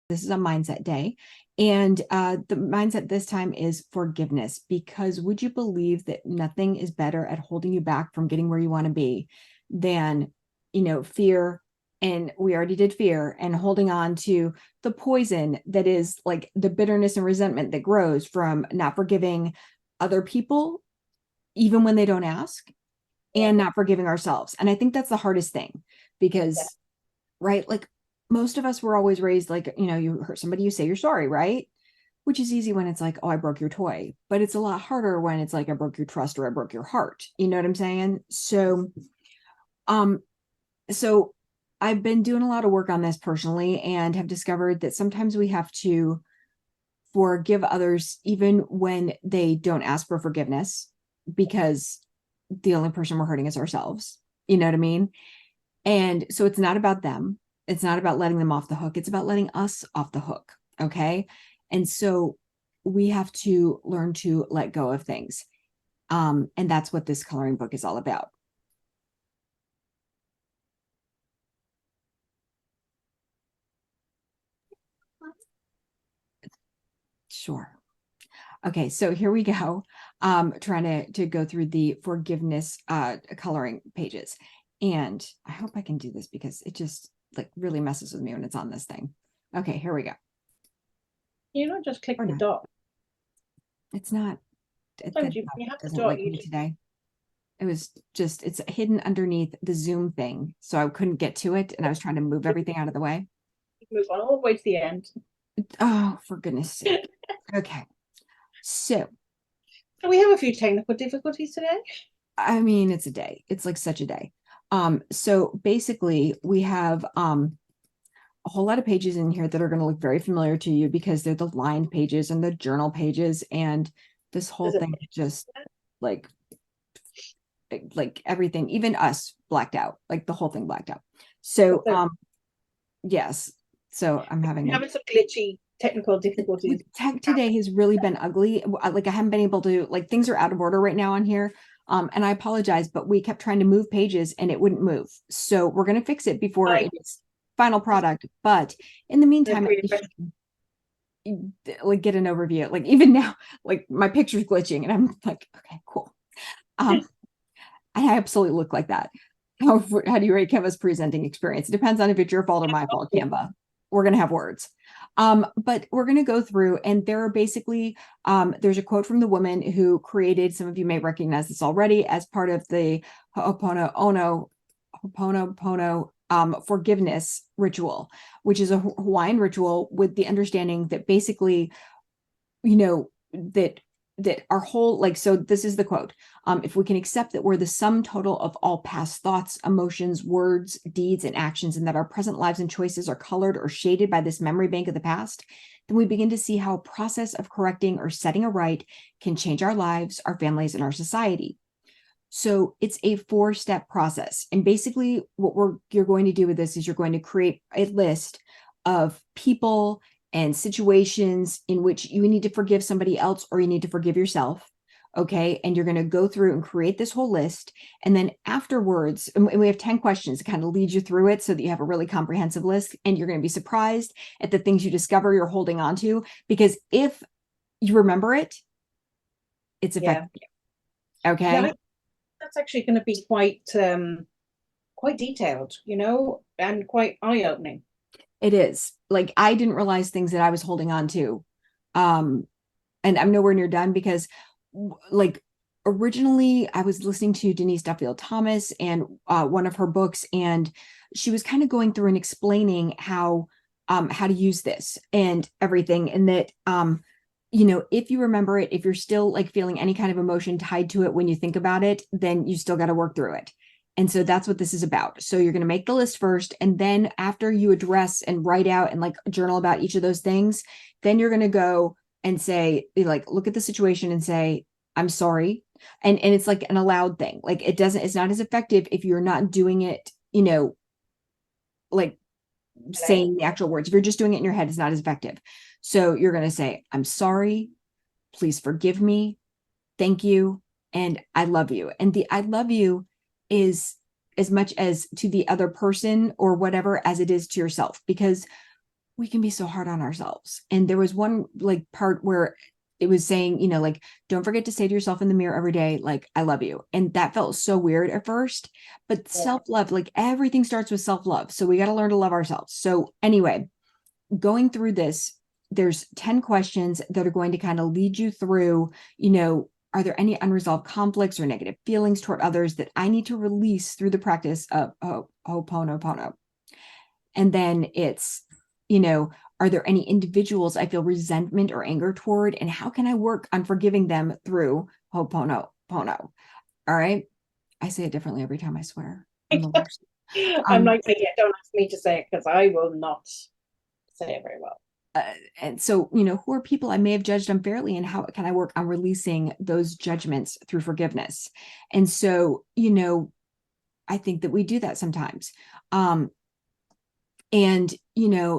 This is a mindset day. And the mindset this time is forgiveness, because would you believe that nothing is better at holding you back from getting where you want to be than, fear. And we already did fear, and holding on to the poison that is like the bitterness and resentment that grows from not forgiving other people, even when they don't ask, Yeah. and not forgiving ourselves. And I think that's the hardest thing Yeah. because, right, like most of us were always raised like, you hurt somebody, you say you're sorry, right? Which is easy when it's like, oh, I broke your toy. But it's a lot harder when it's like, I broke your trust or I broke your heart. You know what I'm saying? Um, so I've been doing a lot of work on this personally and have discovered that sometimes we have to forgive others even when they don't ask for forgiveness, because the only person we're hurting is ourselves. You know what I mean? And so it's not about them. It's not about letting them off the hook. It's about letting us off the hook. Okay. And so we have to learn to let go of things. And that's what this coloring book is all about. Sure. Okay, so here we go. Trying to go through the forgiveness coloring pages. And I hope I can do this because it just like really messes with me when it's on this thing. Okay, here we go. You don't just click Or the not. dot. It's not, Sometimes that you have the doesn't dot, like you me just today. It was just, it's hidden underneath the Zoom thing. So I couldn't get to it and I was trying to move everything out of the way. move on all the way to the end. Oh, for goodness sake. Okay. So, So we have a few technical difficulties today. I mean, it's a day. It's like such a day. So basically we have a whole lot of pages in here that are going to look very familiar to you because they're the lined pages and the journal pages. And this whole There's a thing just like everything, even us blacked out, like the whole thing blacked out. So yes. So I'm having having some glitchy technical difficulties. tech today has really been ugly. Like I haven't been able to, like, things are out of order right now on here. And I apologize, but we kept trying to move pages and it wouldn't move. So we're going to fix it before Like it's final product. But in the the meantime, creative like get an overview. Like even now, like my picture's glitching and I'm like, okay, cool. Um, I absolutely look like that. How do you rate Canva's presenting experience? It depends on if it's your fault or my fault, Canva. We're going to have words. But we're going to go through, and there are basically, there's a quote from the woman who created, some of you may recognize this already, as part of the Ho'oponopono forgiveness ritual, which is a Hawaiian ritual with the understanding that basically, that our whole, like, so this is the quote. If we can accept that we're the sum total of all past thoughts, emotions, words, deeds, and actions, and that our present lives and choices are colored or shaded by this memory bank of the past, then we begin to see how a process of correcting or setting a right can change our lives, our families, and our society. So it's a 4-step process. And basically what you're going to do with this is you're going to create a list of people and situations in which you need to forgive somebody else or you need to forgive yourself. Okay. And you're going to go through and create this whole list. And then afterwards, and we have 10 questions to kind of lead you through it so that you have a really comprehensive list. And you're going to be surprised at the things you discover you're holding on to, because if you remember it, it's yeah. effective. Okay. Yeah, that's actually going to be quite detailed, and quite eye-opening. It is. Like I didn't realize things that I was holding on to. Um, and I'm nowhere near done because like originally I was listening to Denise Duffield Thomas and one of her books, and she was kind of going through and explaining how to use this and everything. And that if you remember it, if you're still like feeling any kind of emotion tied to it when you think about it, then you still got to work through it. And so that's what this is about. So you're going to make the list first. And then after you address and write out and like journal about each of those things, then you're going to go and say, like, look at the situation and say, I'm sorry. And it's like an allowed thing. Like it's not as effective if you're not doing it, like saying the actual words. If you're just doing it in your head, it's not as effective. So you're going to say, I'm sorry. Please forgive me. Thank you. And I love you. And the I love you is as much as to the other person or whatever as it is to yourself, because we can be so hard on ourselves. And there was one like part where it was saying, like, don't forget to say to yourself in the mirror every day, like, I love you. And that felt so weird at first, but Yeah. self-love, like everything starts with self-love. So we got to learn to love ourselves. So anyway, going through this, there's 10 questions that are going to kind of lead you through, are there any unresolved conflicts or negative feelings toward others that I need to release through the practice of Ho'oponopono? And then it's, are there any individuals I feel resentment or anger toward? And how can I work on forgiving them through Ho'oponopono? All right. I say it differently every time, I swear. I'm the worst. I'm like, yeah, don't ask me to say it because I will not say it very well. And so, who are people I may have judged unfairly, and how can I work on releasing those judgments through forgiveness? And so, I think that we do that sometimes. And,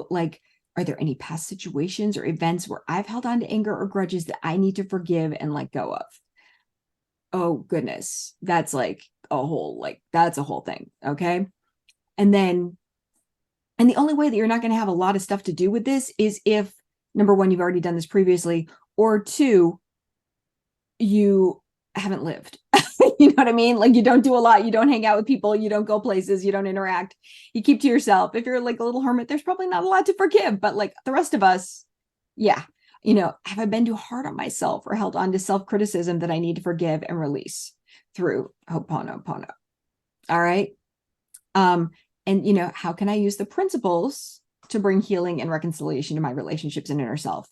like, are there any past situations or events where I've held on to anger or grudges that I need to forgive and let go of? Oh, goodness. That's like that's a whole thing. Okay. And then, and the only way that you're not going to have a lot of stuff to do with this is if, number one, you've already done this previously, or two, you haven't lived. You know what I mean? Like, you don't do a lot. You don't hang out with people. You don't go places. You don't interact. You keep to yourself. If you're like a little hermit, there's probably not a lot to forgive. But like the rest of us, yeah. Have I been too hard on myself or held on to self-criticism that I need to forgive and release through Ho'oponopono? All right. And how can I use the principles to bring healing and reconciliation to my relationships and inner self?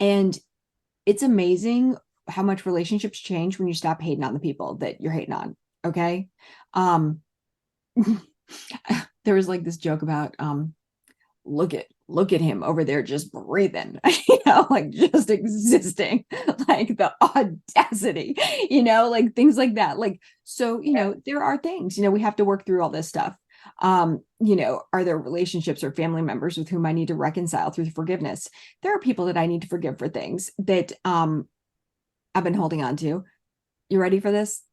And it's amazing how much relationships change when you stop hating on the people that you're hating on. Okay. There was like this joke about look at him over there just breathing, like just existing, like the audacity, like things like that. Like, so, there are things, we have to work through all this stuff. Are there relationships or family members with whom I need to reconcile through forgiveness? There are people that I need to forgive for things that I've been holding on to. You ready for this?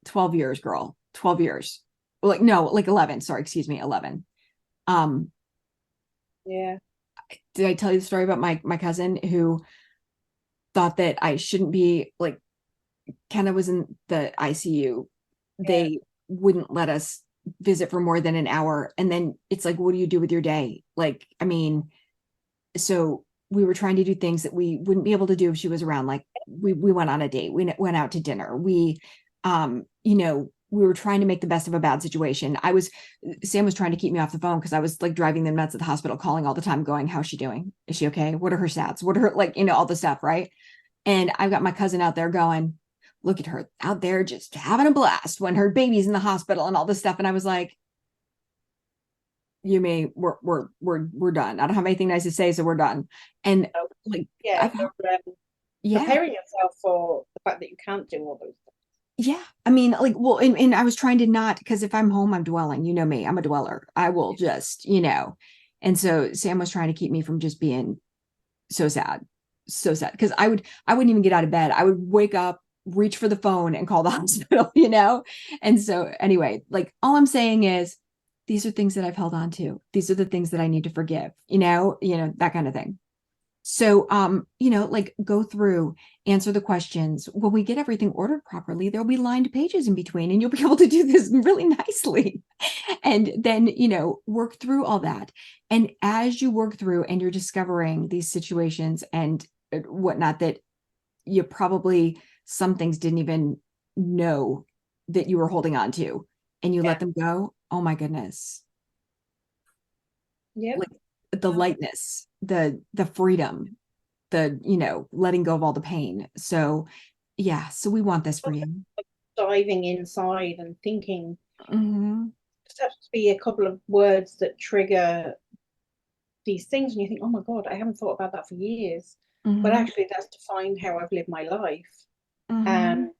12 years, girl. 12 years. Like, no, like 11. Sorry, excuse me, 11. Yeah. Did I tell you the story about my cousin who thought that I shouldn't be like, Kenna was in the ICU. They wouldn't let us visit for more than an hour. And then it's like, what do you do with your day? Like, I mean, so we were trying to do things that we wouldn't be able to do if she was around. Like we went on a date, we went out to dinner. We were trying to make the best of a bad situation. Sam was trying to keep me off the phone because I was like driving them nuts at the hospital, calling all the time, going, how's she doing? Is she okay? What are her stats? What are her, like, all the stuff. Right. And I've got my cousin out there going, look at her out there just having a blast when her baby's in the hospital and all this stuff. And I was like, we're done. I don't have anything nice to say, so we're done. And like, yeah, yeah, preparing yourself for the fact that you can't do all those things. Yeah. I mean, like, well, and I was trying to not, because if I'm home, I'm dwelling. You know me, I'm a dweller. I will just, And so Sam was trying to keep me from just being so sad. So sad. Because I wouldn't even get out of bed. I would wake up, reach for the phone and call the hospital, And so anyway, like all I'm saying is these are things that I've held on to. These are the things that I need to forgive, that kind of thing. So, like go through, answer the questions. When we get everything ordered properly, there'll be lined pages in between and you'll be able to do this really nicely. And then, work through all that. And as you work through and you're discovering these situations and whatnot, that you probably, some things didn't even know that you were holding on to and you let them go. Oh my goodness. Yeah. Like the lightness, the freedom, the letting go of all the pain. So yeah, so we want this for you. Diving inside and thinking, Mm-hmm. just has to be a couple of words that trigger these things and you think, oh my god, I haven't thought about that for years. Mm-hmm. But actually that's defined how I've lived my life. Mm-hmm. And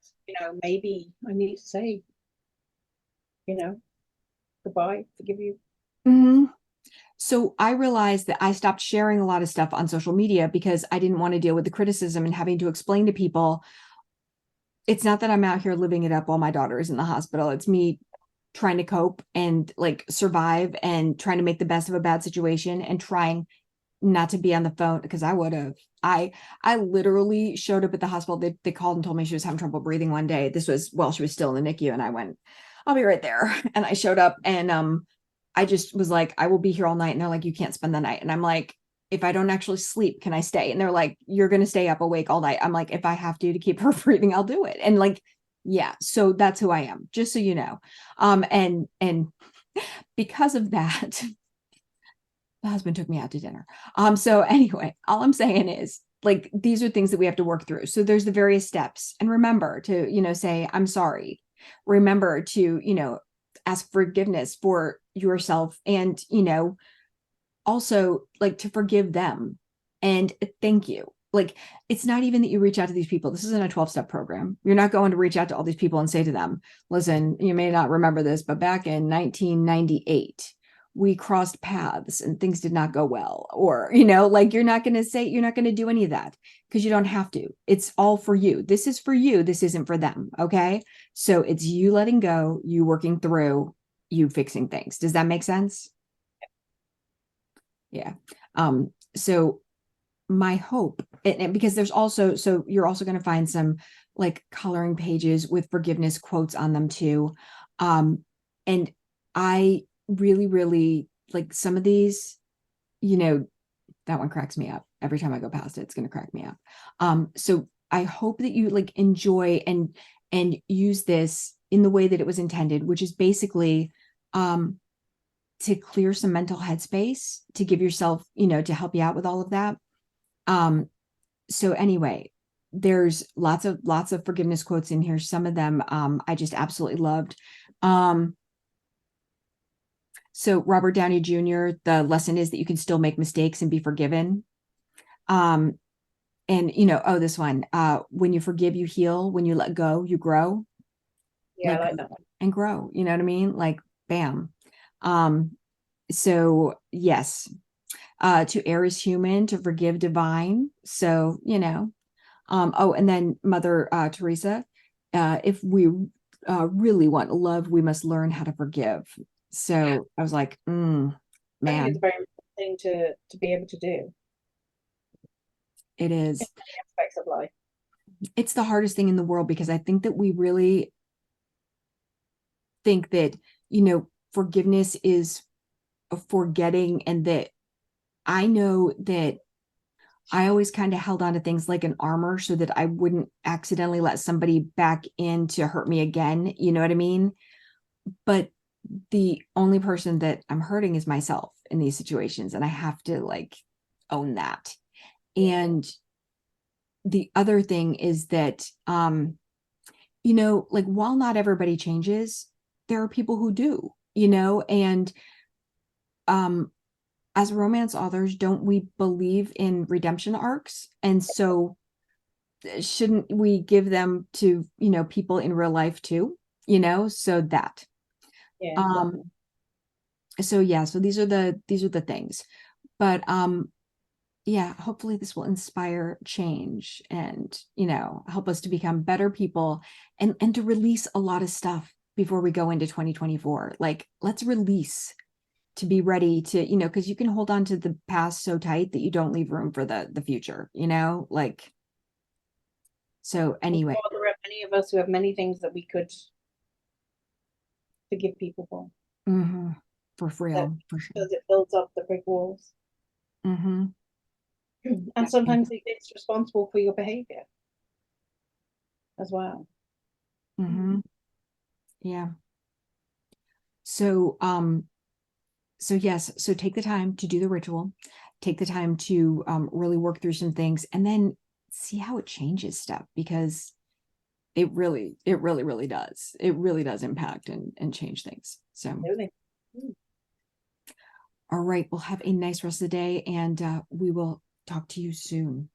maybe I need to say goodbye, forgive you. Mm-hmm. So I realized that I stopped sharing a lot of stuff on social media because I didn't want to deal with the criticism and having to explain to people. It's not that I'm out here living it up while my daughter is in the hospital. It's me trying to cope and like survive and trying to make the best of a bad situation and trying not to be on the phone, because I would have. I literally showed up at the hospital. They called and told me she was having trouble breathing one day. This was while she was still in the NICU, and I went, I'll be right there. And I showed up, and I just was like, I will be here all night. And they're like, you can't spend the night. And I'm like, if I don't actually sleep, can I stay? And they're like, you're going to stay up awake all night. I'm like, if I have to keep her breathing, I'll do it. And like, yeah, so that's who I am, just so you know. And because of that, the husband took me out to dinner. So anyway, all I'm saying is, like, these are things that we have to work through. So there's the various steps. And remember to, say, I'm sorry. Remember to, ask forgiveness for yourself, and, also like to forgive them and thank you. Like, it's not even that you reach out to these people. This isn't a 12-step program. You're not going to reach out to all these people and say to them, listen, you may not remember this, but back in 1998, we crossed paths and things did not go well. Or, like, you're not going to do any of that, because you don't have to. It's all for you. This is for you. This isn't for them. Okay. So it's you letting go, you working through, you fixing things. Does that make sense? Yeah. So my hope, and because there's also, so you're also going to find some like coloring pages with forgiveness quotes on them too. And I really, really like some of these, that one cracks me up every time I go past it. It's going to crack me up. So I hope that you like enjoy and use this in the way that it was intended, which is basically, to clear some mental headspace, to give yourself, to help you out with all of that. So anyway, there's lots of forgiveness quotes in here. Some of them, I just absolutely loved. So Robert Downey Jr., the lesson is that you can still make mistakes and be forgiven. And, this one, when you forgive, you heal. When you let go, you grow. Yeah, I like that one. And grow, you know what I mean? Like, bam. So yes, to err is human, to forgive divine. So, and then Mother Teresa, if we really want love, we must learn how to forgive. So I was like, I think it's a man, very important thing to be able to do it in is. many aspects of life. It's the hardest thing in the world, because I think that we really think that, forgiveness is a forgetting, and that I know that I always kind of held on to things like an armor so that I wouldn't accidentally let somebody back in to hurt me again. You know what I mean? But the only person that I'm hurting is myself in these situations. And I have to like own that. And the other thing is that, like, while not everybody changes, there are people who do, and as romance authors, don't we believe in redemption arcs? And so shouldn't we give them to, people in real life too, so that, Yeah, exactly. um so yeah, so these are the things. But yeah, hopefully this will inspire change and, help us to become better people, and to release a lot of stuff before we go into 2024. Like, let's release, to be ready to, because you can hold on to the past so tight that you don't leave room for the future, like. So I'm anyway, sure there are many of us who have many things that we could forgive people for, for that real, for sure. because it builds up the brick walls. Mm-hmm. And sometimes it's responsible for your behavior as well. Mm-hmm. Yeah. So, yes, so take the time to do the ritual, take the time to really work through some things, and then see how it changes stuff, because it really does. It really does impact and change things. So, Really. all right, we'll have a nice rest of the day, and we will talk to you soon.